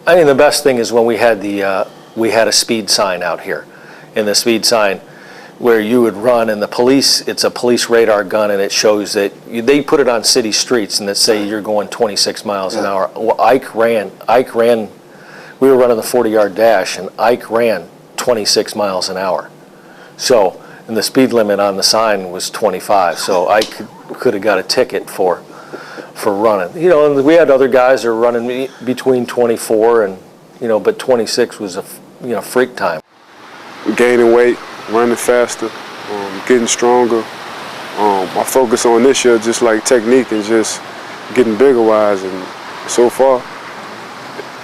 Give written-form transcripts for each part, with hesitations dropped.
I mean, the best thing is when we had we had a speed sign out here, and the speed sign where you would run, and the police, it's a police radar gun, and it shows that they put it on city streets, and it say you're going 26 miles an hour. Well, Ike ran. We were running the 40-yard dash, and Ike ran 26 miles an hour. So, and the speed limit on the sign was 25. So Ike could have got a ticket for running. You know, and we had other guys that were running between 24 and, you know, but 26 was a, you know, freak time. Gaining weight, running faster, getting stronger. I focus on this year just like technique and just getting bigger wise, and so far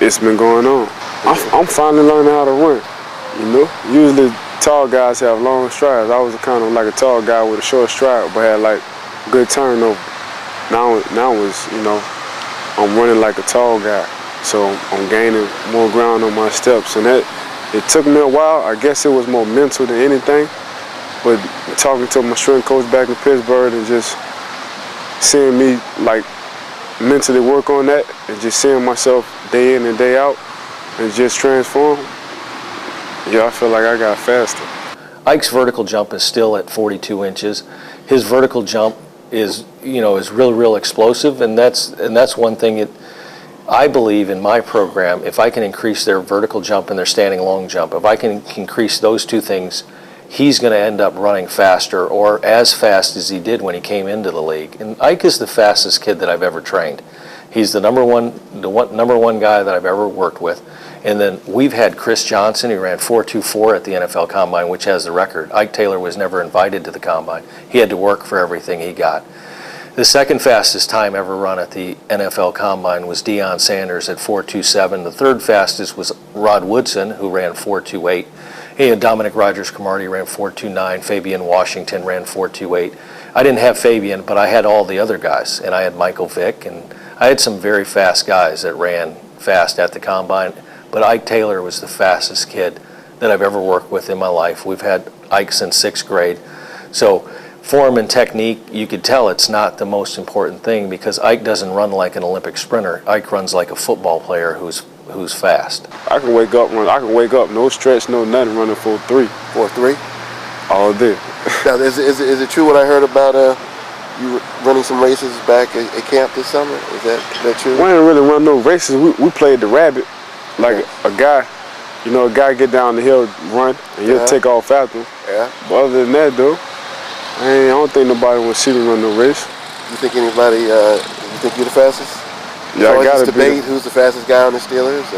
it's been going on. I'm finally learning how to run, you know. Usually tall guys have long strides. I was kind of like a tall guy with a short stride, but had like good turnover. Now it's, you know, I'm running like a tall guy, so I'm gaining more ground on my steps, and that it took me a while. I guess it was more mental than anything, but talking to my strength coach back in Pittsburgh and just seeing me like mentally work on that and just seeing myself day in and day out and just transform, yeah, I feel like I got faster. Ike's vertical jump is still at 42 inches. His vertical jump is, you know, is real explosive, and that's one thing I believe in my program. If I can increase their vertical jump and their standing long jump, if I can increase those two things, he's going to end up running faster or as fast as he did when he came into the league. And Ike is the fastest kid that I've ever trained. He's the number one guy that I've ever worked with. And then we've had Chris Johnson, who ran 4.24 at the NFL Combine, which has the record. Ike Taylor was never invited to the Combine. He had to work for everything he got. The second fastest time ever run at the NFL Combine was Deion Sanders at 4.27. The third fastest was Rod Woodson, who ran 4.28. He had Dominic Rodgers-Cromartie ran 4.29. Fabian Washington ran 4.28. I didn't have Fabian, but I had all the other guys, and I had Michael Vick, and I had some very fast guys that ran fast at the Combine. But Ike Taylor was the fastest kid that I've ever worked with in my life. We've had Ike since 6th grade. So form and technique, you could tell it's not the most important thing because Ike doesn't run like an Olympic sprinter. Ike runs like a football player who's fast. I can wake up, no stretch, no nothing, running 4.3. 4.3? All day. Now, is it true what I heard about you running some races back at camp this summer? Is that true? We didn't really run no races. We played the rabbit. Like a guy, you know, a guy get down the hill, run, and he'll take off after him. Yeah. But other than that, though, I don't think nobody wants to see me run no race. You think anybody, you think you're the fastest? Yeah, I gotta be. Debate who's the fastest guy on the Steelers?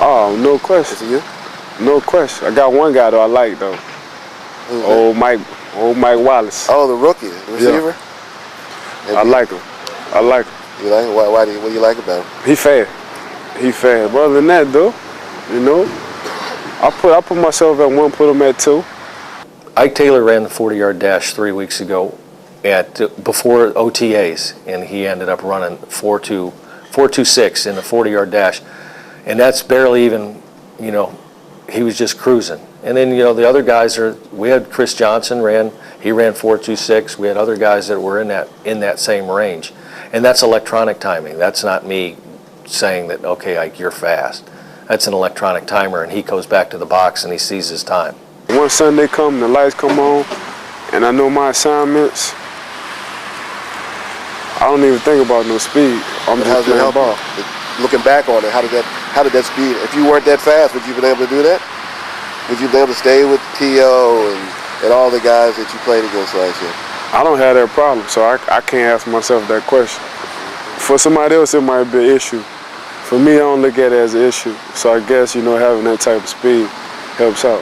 Oh, no question. Is it you? No question. I got one guy, though, I like, though. Who's old Mike Wallace. Oh, the rookie, the receiver? Yeah. I like him. I like him. You like him? What do you like about him? He fast. He fast. But other than that, though, you know, I put myself at 1, put him at 2. Ike Taylor ran the 40-yard dash 3 weeks ago before OTAs, and he ended up running 4.26 in the 40-yard dash, and that's barely even, you know, he was just cruising. And then, you know, the other guys we had Chris Johnson ran 4.26. We had other guys that were in that same range, and that's electronic timing. That's not me saying that, okay, Ike, you're fast. That's an electronic timer, and he goes back to the box and he sees his time. Once Sunday comes, the lights come on, and I know my assignments, I don't even think about no speed. I'm just playing ball. Looking back on it, how did that speed? If you weren't that fast, would you have been able to do that? Would you have been able to stay with T.O. and all the guys that you played against last year? I don't have that problem, so I can't ask myself that question. For somebody else, it might be an issue. For me, I don't look at it as an issue. So I guess, you know, having that type of speed helps out.